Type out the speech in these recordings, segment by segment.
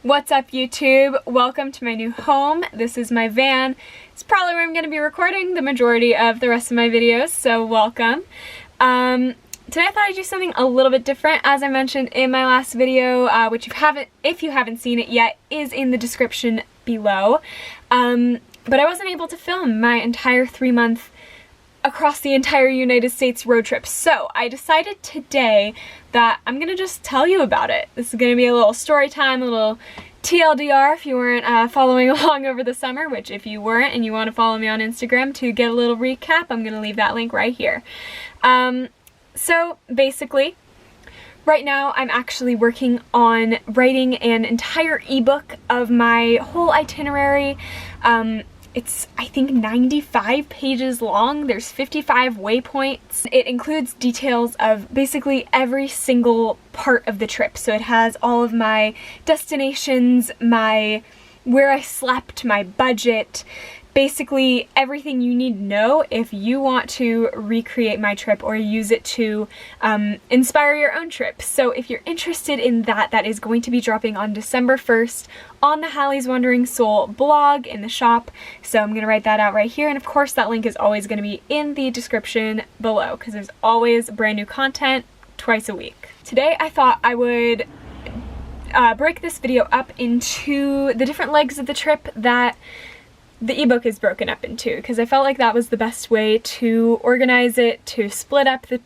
What's up, YouTube? Welcome to my new home. This is my van. It's probably where I'm going to be recording the majority of the rest of my videos, so welcome. Today I thought I'd do something a little bit different. As I mentioned in my last video, which if you haven't seen it yet, is in the description below. But I wasn't able to film my entire 3-month across the entire United States road trip. So I decided today that I'm gonna just tell you about it. This is gonna be a little story time, a little TLDR if you weren't following along over the summer, which if you weren't and you want to follow me on Instagram to get a little recap, I'm gonna leave that link right here. So basically, right now I'm actually working on writing an entire ebook of my whole itinerary. It's, I think, 95 pages long. There's 55 waypoints. It includes details of basically every single part of the trip. So it has all of my destinations, where I slept, my budget, basically everything you need to know if you want to recreate my trip or use it to inspire your own trip. So if you're interested in that, that is going to be dropping on December 1st on the Hallie's Wandering Soul blog in the shop. So I'm going to write that out right here. And of course that link is always going to be in the description below because there's always brand new content twice a week. Today I thought I would break this video up into the different legs of the trip that the ebook is broken up into, because I felt like that was the best way to organize it, to split up the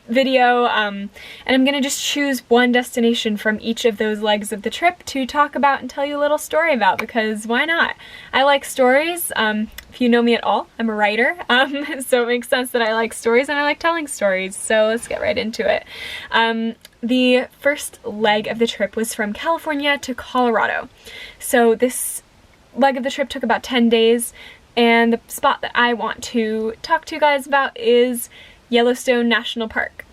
video, and I'm gonna just choose one destination from each of those legs of the trip to talk about and tell you a little story about, because why not? I like stories. If you know me at all, I'm a writer, so it makes sense that I like stories and I like telling stories, so let's get right into it. The first leg of the trip was from California to Colorado. So this leg of the trip took about 10 days, and the spot that I want to talk to you guys about is Yellowstone National Park.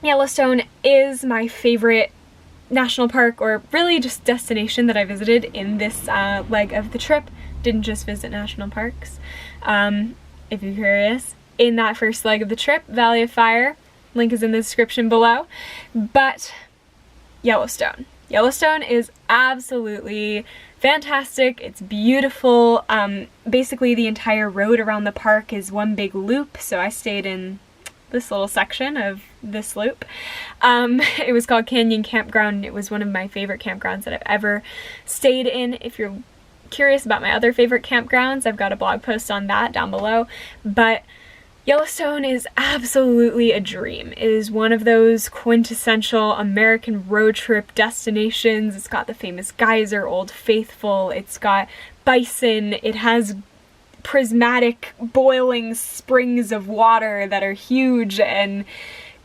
Yellowstone is my favorite national park, or really just destination that I visited in this leg of the trip. Didn't just visit national parks. If you're curious, in that first leg of the trip, Valley of Fire, link is in the description below, but Yellowstone. Yellowstone is absolutely fantastic. It's beautiful. Basically the entire road around the park is one big loop, so I stayed in this little section of this loop. It was called Canyon Campground, and it was one of my favorite campgrounds that I've ever stayed in. If you're curious about my other favorite campgrounds, I've got a blog post on that down below, but Yellowstone is absolutely a dream. It is one of those quintessential American road trip destinations. It's got the famous geyser, Old Faithful, it's got bison, it has prismatic boiling springs of water that are huge and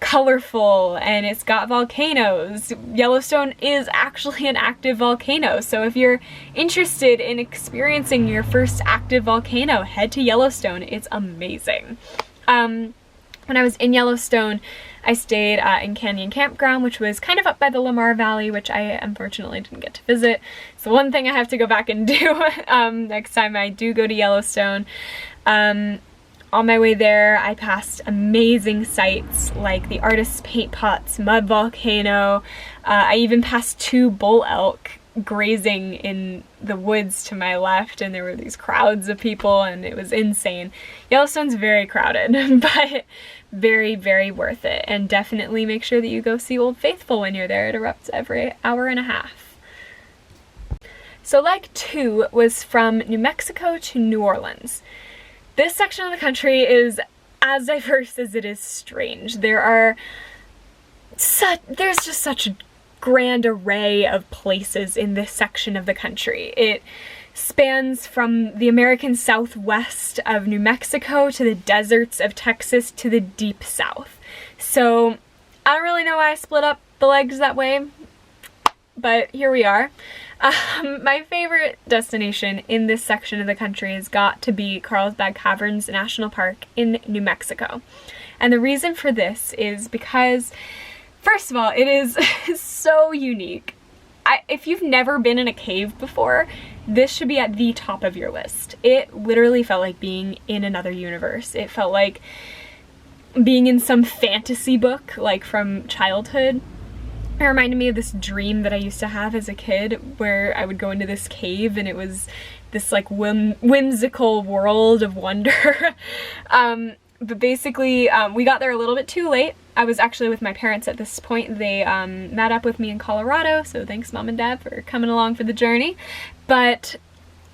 colorful, and it's got volcanoes. Yellowstone is actually an active volcano, so if you're interested in experiencing your first active volcano, head to Yellowstone. It's amazing. When I was in Yellowstone, I stayed in Canyon Campground, which was kind of up by the Lamar Valley, which I unfortunately didn't get to visit. So one thing I have to go back and do next time I do go to Yellowstone. On my way there, I passed amazing sights like the Artist's Paint Pots, Mud Volcano. I even passed 2 bull elk grazing in the woods to my left, and there were these crowds of people, and it was insane. Yellowstone's very crowded, but very, very worth it. And definitely make sure that you go see Old Faithful when you're there. It erupts every hour and a half. So leg 2 was from New Mexico to New Orleans. This section of the country is as diverse as it is strange. There's just such a grand array of places in this section of the country. It spans from the American Southwest of New Mexico to the deserts of Texas to the deep South. So I don't really know why I split up the legs that way, but here we are. My favorite destination in this section of the country has got to be Carlsbad Caverns National Park in New Mexico. And the reason for this is because, first of all, it is so unique. If you've never been in a cave before, this should be at the top of your list. It literally felt like being in another universe. It felt like being in some fantasy book, like from childhood. It reminded me of this dream that I used to have as a kid where I would go into this cave and it was this like whimsical world of wonder. But basically, we got there a little bit too late. I was actually with my parents at this point. They met up with me in Colorado, so thanks Mom and Dad for coming along for the journey. But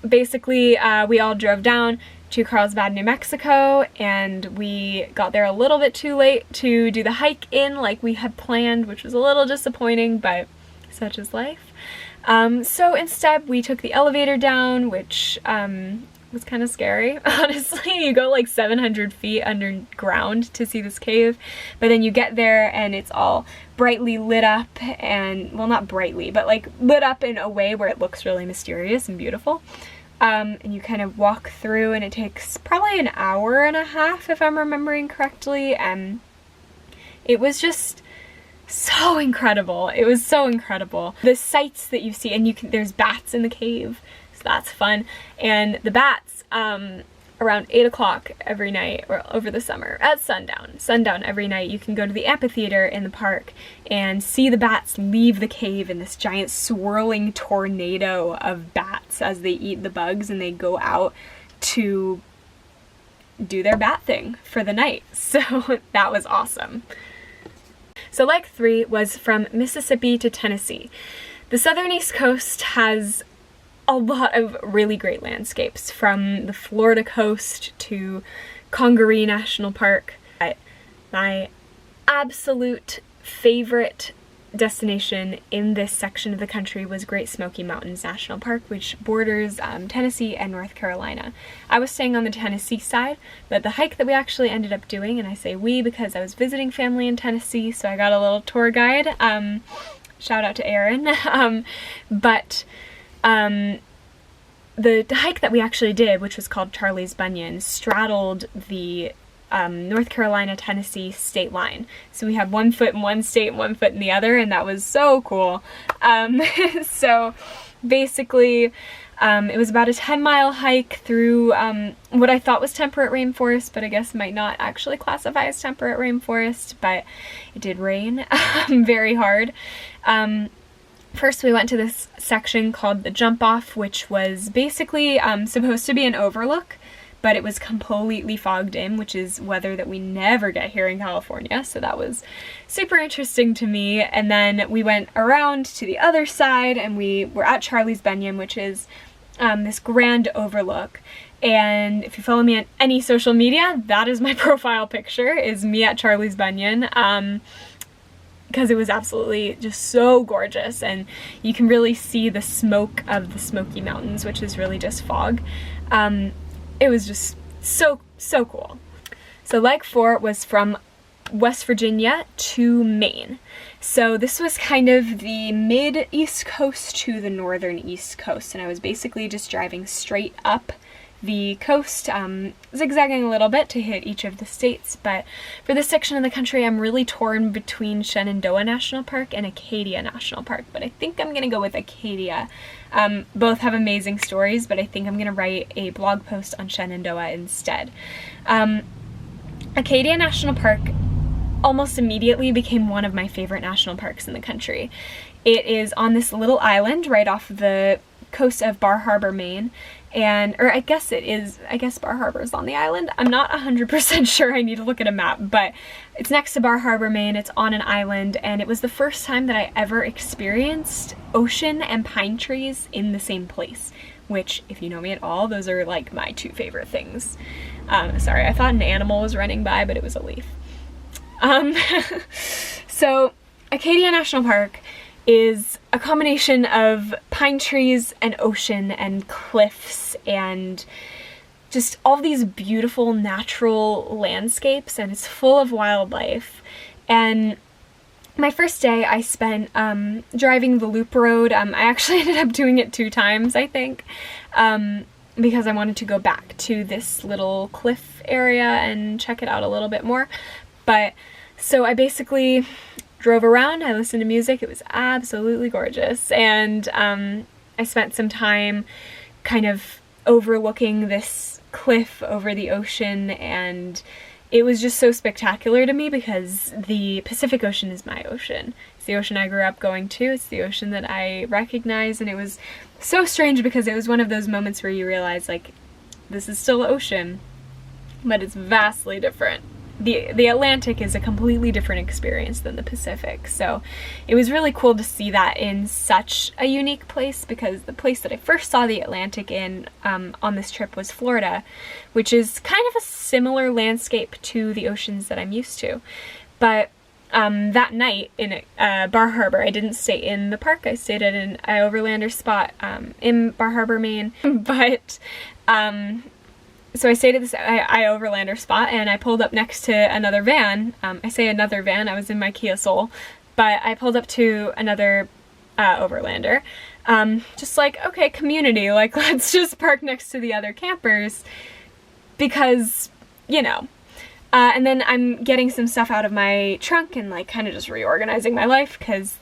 basically, we all drove down to Carlsbad, New Mexico, and we got there a little bit too late to do the hike in like we had planned, which was a little disappointing, but such is life. So instead we took the elevator down, which was kind of scary, honestly. You go like 700 feet underground to see this cave, but then you get there and it's all brightly lit up and, well, not brightly, but like lit up in a way where it looks really mysterious and beautiful. And you kind of walk through and it takes probably an hour and a half if I'm remembering correctly, and it was just so incredible. It was so incredible. The sights that you see, and there's bats in the cave, so that's fun. And the bats, around 8 o'clock every night, or over the summer, at sundown every night, you can go to the amphitheater in the park and see the bats leave the cave in this giant swirling tornado of bats as they eat the bugs and they go out to do their bat thing for the night. So that was awesome. So leg 3 was from Mississippi to Tennessee. The southern East Coast has a lot of really great landscapes, from the Florida coast to Congaree National Park. But my absolute favorite destination in this section of the country was Great Smoky Mountains National Park, which borders Tennessee and North Carolina. I was staying on the Tennessee side, but the hike that we actually ended up doing, and I say we because I was visiting family in Tennessee, so I got a little tour guide. Shout out to Erin. The hike that we actually did, which was called Charlie's Bunyan, straddled the North Carolina-Tennessee state line. So we had one foot in one state and one foot in the other, and that was so cool. So basically, it was about a 10-mile hike through what I thought was temperate rainforest, but I guess might not actually classify as temperate rainforest, but it did rain very hard. First we went to this section called the Jump Off, which was basically supposed to be an overlook, but it was completely fogged in, which is weather that we never get here in California, so that was super interesting to me. And then we went around to the other side and we were at Charlie's Bunyan, which is this grand overlook. And if you follow me on any social media, that is my profile picture, is me at Charlie's Bunyan. Because it was absolutely just so gorgeous, and you can really see the smoke of the Smoky Mountains, which is really just fog. It was just so cool. So leg 4 was from West Virginia to Maine. So this was kind of the mid-East Coast to the northern East Coast, and I was basically just driving straight up the coast, zigzagging a little bit to hit each of the states. But for this section of the country, I'm really torn between Shenandoah National Park and Acadia National Park, but I think I'm gonna go with Acadia. Both have amazing stories, but I think I'm gonna write a blog post on Shenandoah instead. Acadia National Park almost immediately became one of my favorite national parks in the country. It is on this little island right off the coast of Bar Harbor, Maine, or I guess Bar Harbor is on the island. I'm not 100% sure, I need to look at a map, but it's next to Bar Harbor, Maine. It's on an island, and it was the first time that I ever experienced ocean and pine trees in the same place, which, if you know me at all, those are like my two favorite things. Sorry, I thought an animal was running by, but it was a leaf. So Acadia National Park is a combination of pine trees and ocean and cliffs and just all these beautiful natural landscapes, and it's full of wildlife. And my first day I spent driving the loop road. I actually ended up doing it 2 times, I think, because I wanted to go back to this little cliff area and check it out a little bit more. But so I basically drove around, I listened to music, it was absolutely gorgeous, and I spent some time kind of overlooking this cliff over the ocean, and it was just so spectacular to me because the Pacific Ocean is my ocean. It's the ocean I grew up going to. It's the ocean that I recognize, and it was so strange because it was one of those moments where you realize, like, this is still ocean, but it's vastly different. The Atlantic is a completely different experience than the Pacific, so it was really cool to see that in such a unique place, because the place that I first saw the Atlantic in on this trip was Florida, which is kind of a similar landscape to the oceans that I'm used to. But that night in Bar Harbor, I didn't stay in the park. I stayed at an overlander spot in Bar Harbor, Maine, but so I stayed at this overlander spot, and I pulled up next to another van. I say another van, I was in my Kia Soul, but I pulled up to another overlander. Just like, okay, community, like, let's just park next to the other campers because, you know. And then I'm getting some stuff out of my trunk and, like, kind of just reorganizing my life, because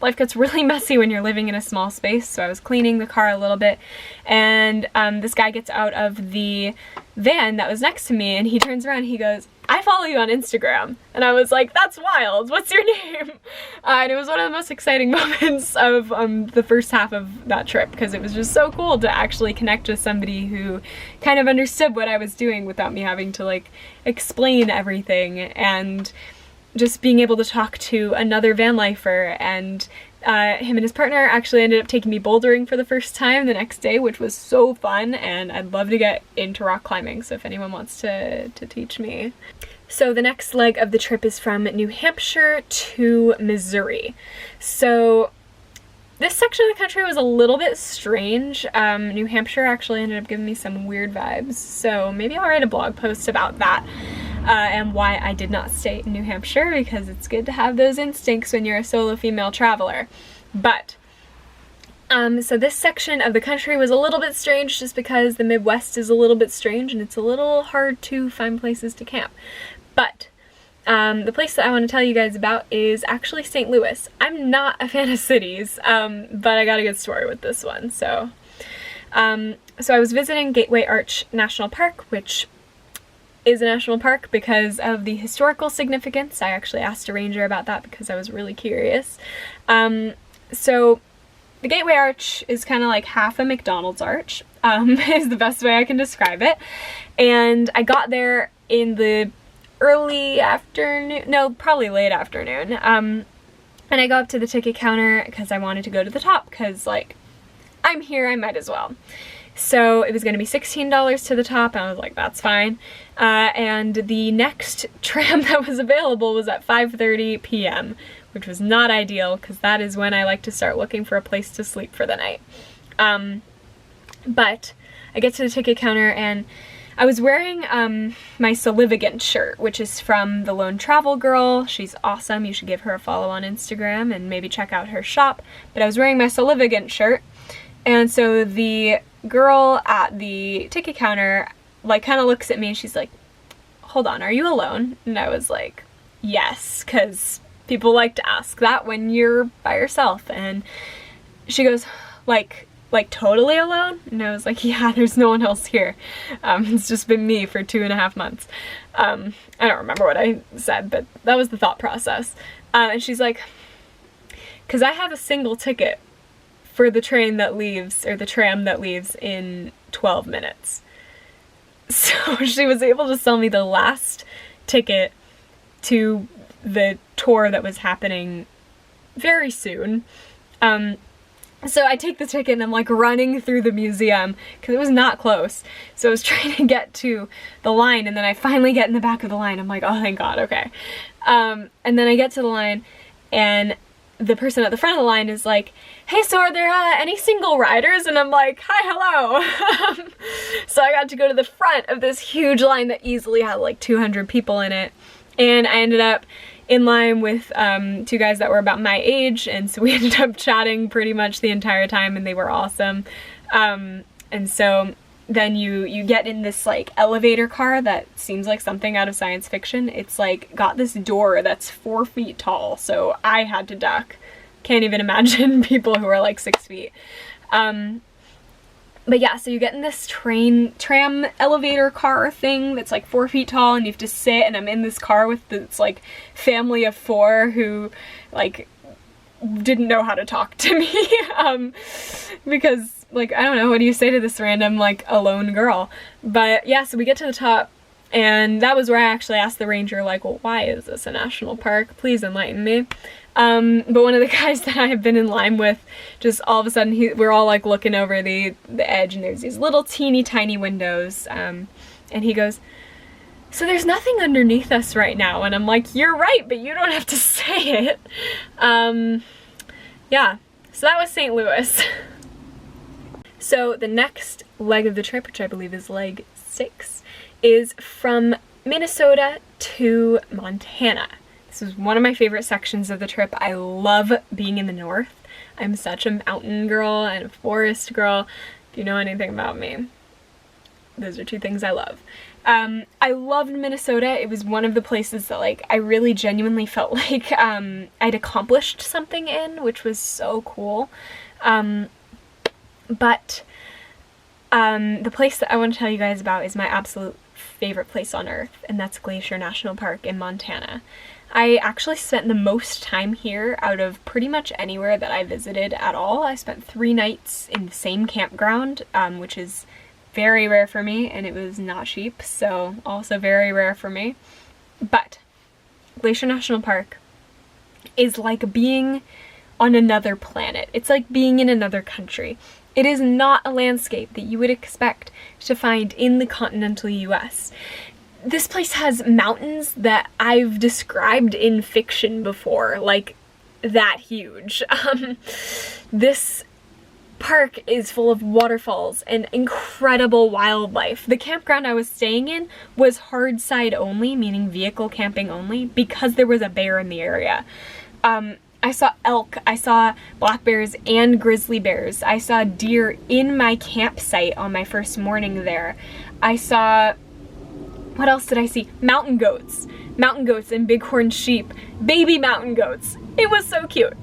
life gets really messy when you're living in a small space. So I was cleaning the car a little bit, and this guy gets out of the van that was next to me, and he turns around and he goes, "I follow you on Instagram." And I was like, "That's wild, what's your name?" And it was one of the most exciting moments of the first half of that trip, because it was just so cool to actually connect with somebody who kind of understood what I was doing without me having to, like, explain everything, and just being able to talk to another van lifer. And him and his partner actually ended up taking me bouldering for the first time the next day, which was so fun, and I'd love to get into rock climbing, so if anyone wants to teach me. So the next leg of the trip is from New Hampshire to Missouri. So this section of the country was a little bit strange. New Hampshire actually ended up giving me some weird vibes, so maybe I'll write a blog post about that. And why I did not stay in New Hampshire, because it's good to have those instincts when you're a solo female traveler. But, so this section of the country was a little bit strange just because the Midwest is a little bit strange and it's a little hard to find places to camp. But, the place that I want to tell you guys about is actually St. Louis. I'm not a fan of cities, but I got a good story with this one. So I was visiting Gateway Arch National Park, which is a national park because of the historical significance. I actually asked a ranger about that because I was really curious. So the Gateway Arch is kind of like half a McDonald's arch, is the best way I can describe it. And I got there in the early afternoon, no, probably late afternoon. And I go up to the ticket counter because I wanted to go to the top, because, like, I'm here, I might as well. So it was going to be $16 to the top, and I was like, that's fine. And the next tram that was available was at 5:30 p.m., which was not ideal, because that is when I like to start looking for a place to sleep for the night. But I get to the ticket counter, and I was wearing my Solivigant shirt, which is from the Lone Travel Girl. She's awesome. You should give her a follow on Instagram and maybe check out her shop. But I was wearing my Solivigant shirt, and so the girl at the ticket counter, like, kind of looks at me and she's like, "Hold on, are you alone?" And I was like, yes, because people like to ask that when you're by yourself. And she goes, like totally alone? And I was like, yeah, there's no one else here. It's just been me for 2.5 months. I don't remember what I said, but that was the thought process. And she's like, "Because I have a single ticket for the train that leaves, or the tram that leaves, in 12 minutes. So she was able to sell me the last ticket to the tour that was happening very soon. So I take the ticket and I'm, like, running through the museum because it was not close. So I was trying to get to the line, and then I finally get in the back of the line. I'm like, oh, thank God, okay. And then I get to the line, and the person at the front of the line is like, "Hey, so are there any single riders?" And I'm like, "Hi, hello." So I got to go to the front of this huge line that easily had like 200 people in it. And I ended up in line with 2 guys that were about my age, and so we ended up chatting pretty much the entire time, and they were awesome. And so then you get in this, like, elevator car that seems like something out of science fiction. It's like got this door that's 4 feet tall, so I had to duck. Can't even imagine people who are like 6 feet. But yeah, so you get in this tram elevator car thing that's like 4 feet tall, and you have to sit, and I'm in this car with this like family of 4 who like didn't know how to talk to me because like, I don't know, what do you say to this random like alone girl? But yeah, so we get to the top, and that was where I actually asked the ranger, like, well, why is this a national park? Please enlighten me. But one of the guys that I have been in line with, just all of a sudden, we're all like looking over the edge, and there's these little teeny tiny windows, and he goes, so there's nothing underneath us right now. And I'm like, you're right, but you don't have to say it. Yeah, so that was St. Louis. So the next leg of the trip, which I believe is leg 6, is from Minnesota to Montana. This is one of my favorite sections of the trip. I love being in the north. I'm such a mountain girl and a forest girl. If you know anything about me, those are 2 things I love. I loved Minnesota. It was one of the places that like I really genuinely felt like I'd accomplished something in, which was so cool. But the place that I want to tell you guys about is my absolute favorite place on earth, and that's Glacier National Park in Montana. I actually spent the most time here out of pretty much anywhere that I visited at all. I spent 3 nights in the same campground, which is very rare for me, and it was not cheap, so also very rare for me. But Glacier National Park is like being on another planet. It's like being in another country. It is not a landscape that you would expect to find in the continental US. This place has mountains that I've described in fiction before, like that huge. This park is full of waterfalls and incredible wildlife. The campground I was staying in was hard side only, meaning vehicle camping only, because there was a bear in the area. I saw elk, I saw black bears and grizzly bears. I saw deer in my campsite on my first morning there. I saw, what else did I see? Mountain goats and bighorn sheep, baby mountain goats. It was so cute.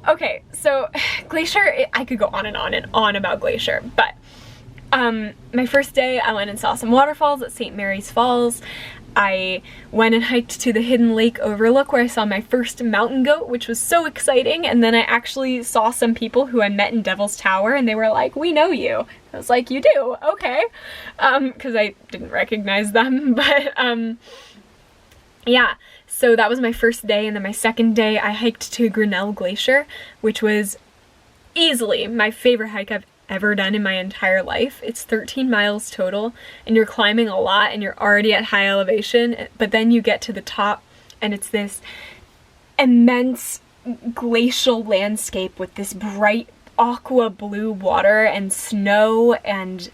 Okay, so Glacier, I could go on and on about Glacier, but my first day I went and saw some waterfalls at St. Mary's Falls. I went and hiked to the Hidden Lake Overlook where I saw my first mountain goat, which was so exciting, and then I actually saw some people who I met in Devil's Tower, and they were like, we know you. I was like, you do? Okay. Because I didn't recognize them, but yeah. So that was my first day, and then my second day I hiked to Grinnell Glacier, which was easily my favorite hike I've ever done in my entire life. It's 13 miles total, and you're climbing a lot, and you're already at high elevation, but then you get to the top, and it's this immense glacial landscape with this bright aqua blue water and snow and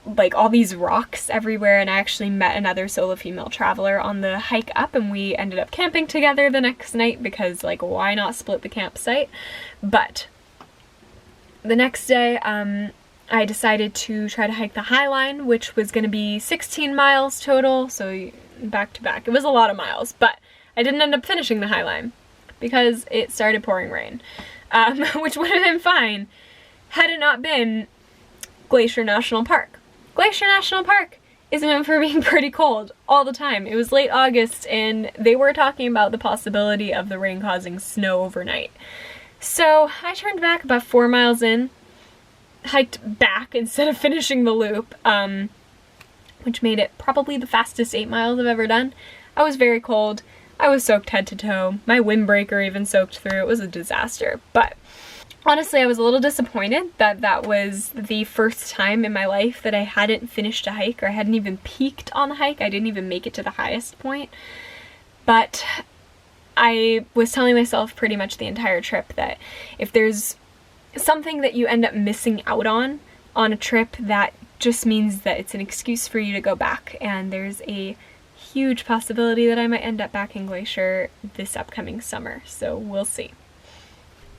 like all these rocks everywhere. And I actually met another solo female traveler on the hike up, and we ended up camping together the next night because like, why not split the campsite? But the next day, I decided to try to hike the High Line, which was going to be 16 miles total, so back to back. It was a lot of miles, but I didn't end up finishing the High Line because it started pouring rain, which would have been fine had it not been Glacier National Park. Glacier National Park is known for being pretty cold all the time. It was late August, and they were talking about the possibility of the rain causing snow overnight. So I turned back about 4 miles in, hiked back instead of finishing the loop, which made it probably the fastest 8 miles I've ever done. I was very cold. I was soaked head to toe. My windbreaker even soaked through. It was a disaster. But honestly, I was a little disappointed that that was the first time in my life that I hadn't finished a hike, or I hadn't even peaked on the hike. I didn't even make it to the highest point. But I was telling myself pretty much the entire trip that if there's something that you end up missing out on a trip, that just means that it's an excuse for you to go back, and there's a huge possibility that I might end up back in Glacier this upcoming summer, so we'll see.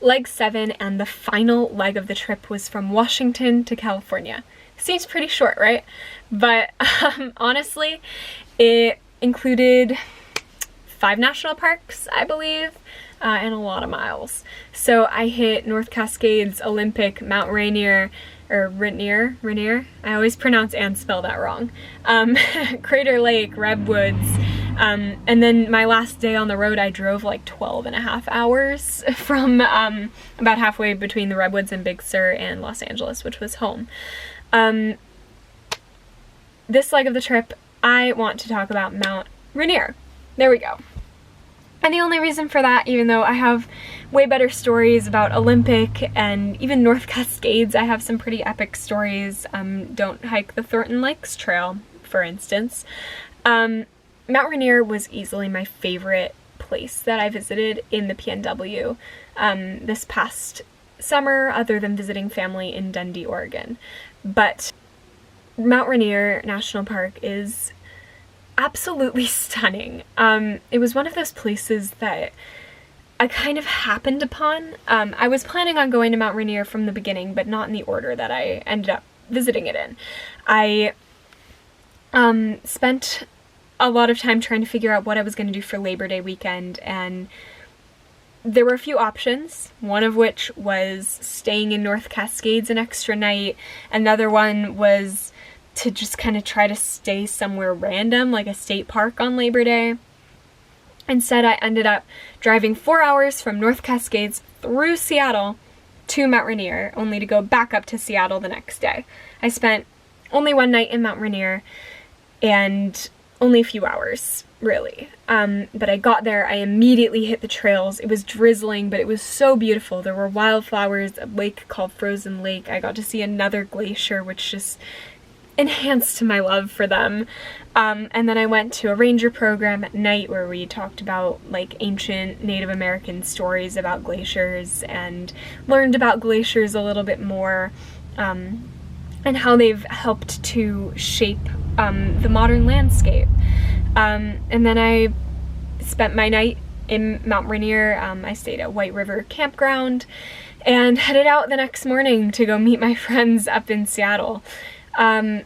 Leg 7 and the final leg of the trip was from Washington to California. Seems pretty short, right? But honestly, it included 5 national parks, I believe. and a lot of miles. So I hit North Cascades, Olympic, Mount Rainier, or Rainier? I always pronounce and spell that wrong. Crater Lake, Redwoods, and then my last day on the road I drove like 12.5 hours from about halfway between the Redwoods and Big Sur and Los Angeles, which was home. This leg of the trip, I want to talk about Mount Rainier. There we go. And the only reason for that, even though I have way better stories about Olympic and even North Cascades, I have some pretty epic stories. Don't hike the Thornton Lakes Trail, for instance. Mount Rainier was easily my favorite place that I visited in the PNW this past summer, other than visiting family in Dundee, Oregon. But Mount Rainier National Park is absolutely stunning. It was one of those places that I kind of happened upon. I was planning on going to Mount Rainier from the beginning, but not in the order that I ended up visiting it in. I spent a lot of time trying to figure out what I was going to do for Labor Day weekend, and there were a few options, one of which was staying in North Cascades an extra night. Another one was to just kind of try to stay somewhere random, like a state park on Labor Day. Instead, I ended up driving 4 hours from North Cascades through Seattle to Mount Rainier, only to go back up to Seattle the next day. I spent only one night in Mount Rainier and only a few hours, really. But I got there, I immediately hit the trails. It was drizzling, but it was so beautiful. There were wildflowers, a lake called Frozen Lake. I got to see another glacier, which just enhanced my love for them. And then I went to a ranger program at night where we talked about like ancient Native American stories about glaciers and learned about glaciers a little bit more, and how they've helped to shape the modern landscape. And then I spent my night in Mount Rainier. I stayed at White River Campground and headed out the next morning to go meet my friends up in Seattle. And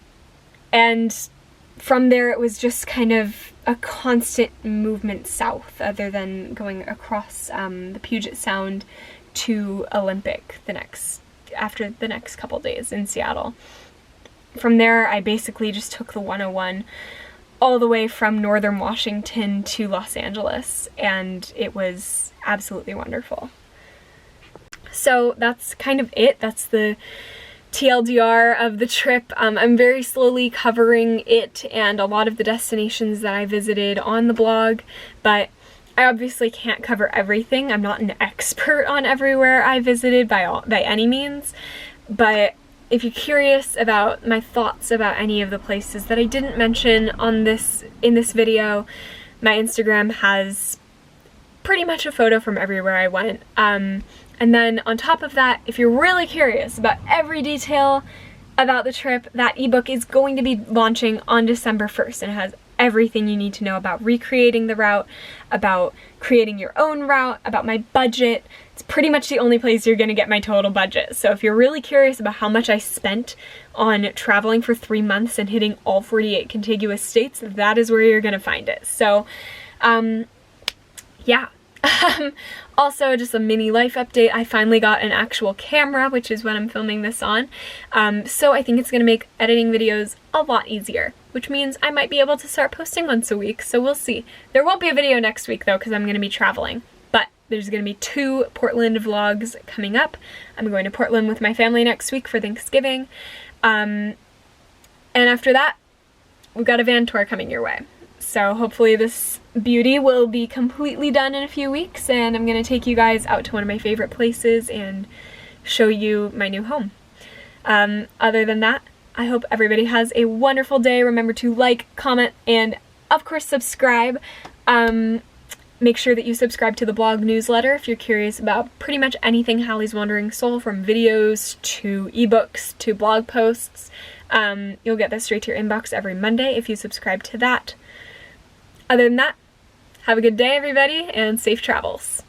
from there it was just kind of a constant movement south, other than going across the Puget Sound to Olympic after the next couple days in Seattle. From there I basically just took the 101 all the way from northern Washington to Los Angeles, and it was absolutely wonderful. So that's kind of it. That's the TLDR of the trip. I'm very slowly covering it and a lot of the destinations that I visited on the blog, but I obviously can't cover everything. I'm not an expert on everywhere I visited by any means, but if you're curious about my thoughts about any of the places that I didn't mention in this video, my Instagram has pretty much a photo from everywhere I went. And then on top of that, if you're really curious about every detail about the trip, that ebook is going to be launching on December 1st, and it has everything you need to know about recreating the route, about creating your own route, about my budget. It's pretty much the only place you're gonna get my total budget. So if you're really curious about how much I spent on traveling for 3 months and hitting all 48 contiguous states, that is where you're gonna find it. So, yeah. Also, just a mini life update. I finally got an actual camera, which is what I'm filming this on. So I think it's gonna make editing videos a lot easier, which means I might be able to start posting once a week, so we'll see. There won't be a video next week though, because I'm gonna be traveling, but there's gonna be 2 Portland vlogs coming up. I'm going to Portland with my family next week for Thanksgiving. And after that, we've got a van tour coming your way. So hopefully this beauty will be completely done in a few weeks, and I'm gonna take you guys out to one of my favorite places and show you my new home. Other than that, I hope everybody has a wonderful day. Remember to like, comment, and of course subscribe. Make sure that you subscribe to the blog newsletter if you're curious about pretty much anything Hallie's Wandering Soul, from videos to ebooks to blog posts. You'll get this straight to your inbox every Monday if you subscribe to that. Other than that, have a good day everybody, and safe travels.